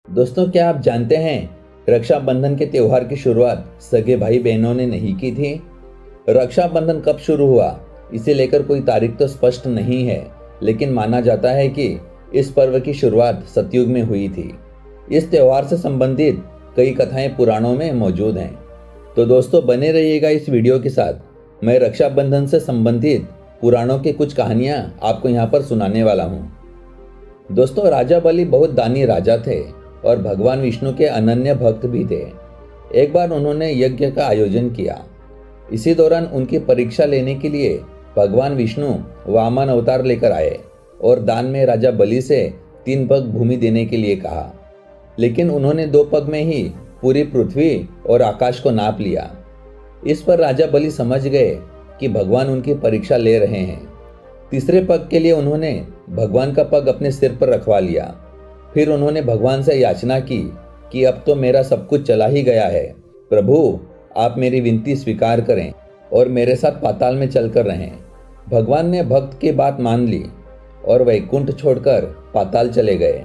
दोस्तों, क्या आप जानते हैं रक्षाबंधन के त्योहार की शुरुआत सगे भाई बहनों ने नहीं की थी। रक्षाबंधन कब शुरू हुआ इसे लेकर कोई तारीख तो स्पष्ट नहीं है, लेकिन माना जाता है कि इस पर्व की शुरुआत सतयुग में हुई थी। इस त्योहार से संबंधित कई कथाएं पुराणों में मौजूद हैं। तो दोस्तों, बने रहिएगा इस वीडियो के साथ। मैं रक्षाबंधन से संबंधित पुराणों की कुछ कहानियां आपको यहाँ पर सुनाने वाला हूँ। दोस्तों, राजा बलि बहुत दानी राजा थे और भगवान विष्णु के अनन्य भक्त भी थे। एक बार उन्होंने यज्ञ का आयोजन किया। इसी दौरान उनकी परीक्षा लेने के लिए भगवान विष्णु वामन अवतार लेकर आए और दान में राजा बलि से 3 पग भूमि देने के लिए कहा। लेकिन उन्होंने 2 पग में ही पूरी पृथ्वी और आकाश को नाप लिया। इस पर राजा बलि समझ गए कि भगवान उनकी परीक्षा ले रहे हैं। तीसरे पग के लिए उन्होंने भगवान का पग अपने सिर पर रखवा लिया। फिर उन्होंने भगवान से याचना की कि अब तो मेरा सब कुछ चला ही गया है, प्रभु आप मेरी विनती स्वीकार करें और मेरे साथ पाताल में चलकर रहें। भगवान ने भक्त की बात मान ली और वैकुंठ छोड़कर पाताल चले गए।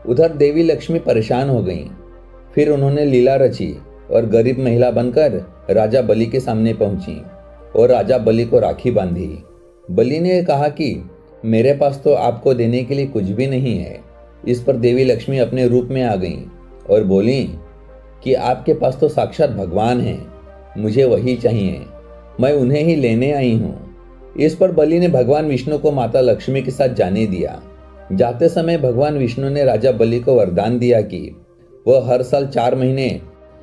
उधर देवी लक्ष्मी परेशान हो गईं। फिर उन्होंने लीला रची और गरीब महिला बनकर राजा बलि के सामने पहुंची और राजा बलि को राखी बांधी। बलि ने कहा कि मेरे पास तो आपको देने के लिए कुछ भी नहीं है। इस पर देवी लक्ष्मी अपने रूप में आ गईं और बोली कि आपके पास तो साक्षात भगवान हैं, मुझे वही चाहिए, मैं उन्हें ही लेने आई हूँ। इस पर बलि ने भगवान विष्णु को माता लक्ष्मी के साथ जाने दिया। जाते समय भगवान विष्णु ने राजा बलि को वरदान दिया कि वह हर साल 4 महीने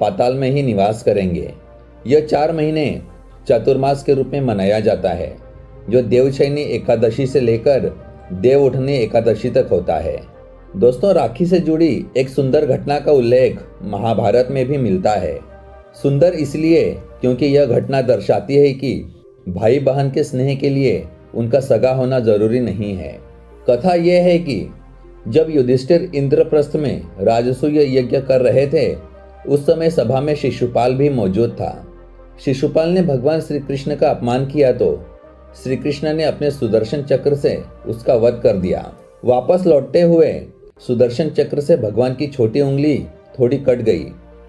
पाताल में ही निवास करेंगे। यह 4 महीने चातुर्मास के रूप में मनाया जाता है, जो देवशयनी एकादशी से लेकर देव उठनी एकादशी तक होता है। दोस्तों, राखी से जुड़ी एक सुंदर घटना का उल्लेख महाभारत में भी मिलता है। सुंदर इसलिए क्योंकि यह घटना दर्शाती है कि भाई बहन के स्नेह के लिए उनका सगा होना जरूरी नहीं है। कथा यह है कि जब युधिष्ठिर इंद्रप्रस्थ में राजसूय यज्ञ कर रहे थे, उस समय सभा में शिशुपाल भी मौजूद था। शिशुपाल ने भगवान श्री कृष्ण का अपमान किया तो श्री कृष्ण ने अपने सुदर्शन चक्र से उसका वध कर दिया। वापस लौटते हुए सुदर्शन चक्र से भगवान की छोटी उंगली थोड़ी कट गई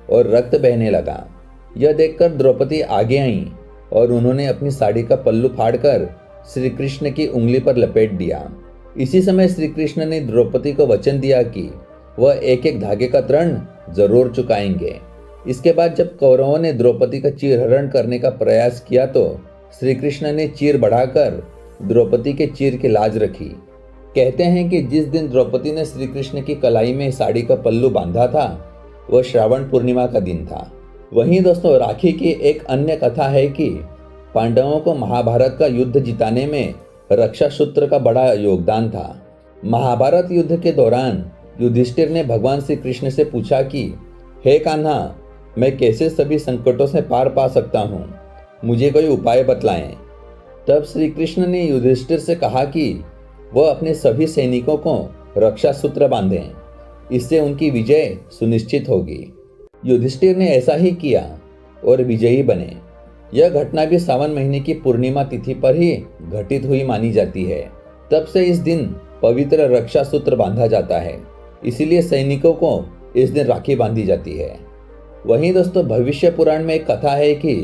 और रक्त बहने लगा। यह देखकर द्रौपदी आगे आईं और उन्होंने अपनी साड़ी का पल्लू फाड़कर श्री कृष्ण की उंगली पर लपेट दिया। इसी समय श्री कृष्ण ने द्रौपदी को वचन दिया कि वह एक एक धागे का तृण जरूर चुकाएंगे। इसके बाद जब कौरवों ने द्रौपदी का चीरहरण करने का प्रयास किया तो श्री कृष्ण ने चीर बढ़ाकर द्रौपदी के चीर की लाज रखी। कहते हैं कि जिस दिन द्रौपदी ने श्री कृष्ण की कलाई में साड़ी का पल्लू बांधा था, वह श्रावण पूर्णिमा का दिन था। वहीं दोस्तों, राखी की एक अन्य कथा है कि पांडवों को महाभारत का युद्ध जिताने में रक्षा सूत्र का बड़ा योगदान था। महाभारत युद्ध के दौरान युधिष्ठिर ने भगवान श्री कृष्ण से पूछा कि हे कान्हा, मैं कैसे सभी संकटों से पार पा सकता हूँ, मुझे कोई उपाय बतलाएं। तब श्री कृष्ण ने युधिष्ठिर से कहा कि वह अपने सभी सैनिकों को रक्षा सूत्र बांधें, इससे उनकी विजय सुनिश्चित होगी। युधिष्ठिर ने ऐसा ही किया और विजयी बने। यह घटना भी सावन महीने की पूर्णिमा तिथि पर ही घटित हुई मानी जाती है। तब से इस दिन पवित्र रक्षा सूत्र बांधा जाता है, इसीलिए सैनिकों को इस दिन राखी बांधी जाती है। वहीं दोस्तों, भविष्य पुराण में एक कथा है कि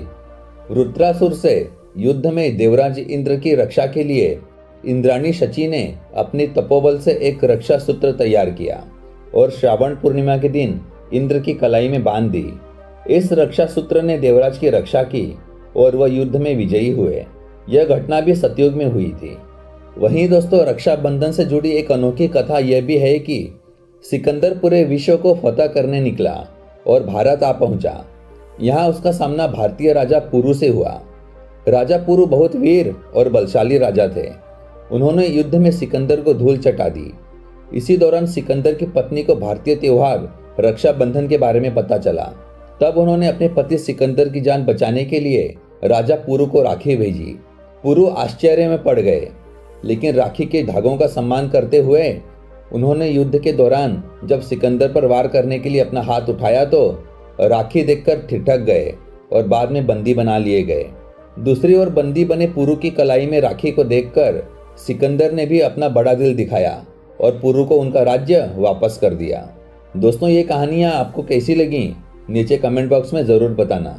वृत्रासुर से युद्ध में देवराज इंद्र की रक्षा के लिए इंद्राणी शची ने अपनी तपोबल से एक रक्षा सूत्र तैयार किया और श्रावण पूर्णिमा के दिन इंद्र की कलाई में बांध दी। इस रक्षा सूत्र ने देवराज की रक्षा की और वह युद्ध में विजयी हुए। यह घटना भी सतयुग में हुई थी। वहीं दोस्तों, रक्षाबंधन से जुड़ी एक अनोखी कथा यह भी है कि सिकंदर पूरे विश्व को फतह करने निकला और भारत आ पहुंचा। यहाँ उसका सामना भारतीय राजा पुरु से हुआ। राजा पुरु बहुत वीर और बलशाली राजा थे। उन्होंने युद्ध में सिकंदर को धूल चटा दी। इसी दौरान सिकंदर की पत्नी को भारतीय त्योहार रक्षाबंधन के बारे में पता चला। तब उन्होंने अपने पति सिकंदर की जान बचाने के लिए राजा पुरु को राखी भेजी। पुरु आश्चर्य में पड़ गए, लेकिन राखी के धागों का सम्मान करते हुए उन्होंने युद्ध के दौरान जब सिकंदर पर वार करने के लिए अपना हाथ उठाया तो राखी देखकर ठिठक गए और बाद में बंदी बना लिए गए। दूसरी ओर बंदी बने पुरु की कलाई में राखी को देखकर सिकंदर ने भी अपना बड़ा दिल दिखाया और पुरु को उनका राज्य वापस कर दिया। दोस्तों, ये कहानियाँ आपको कैसी लगी नीचे कमेंट बॉक्स में ज़रूर बताना।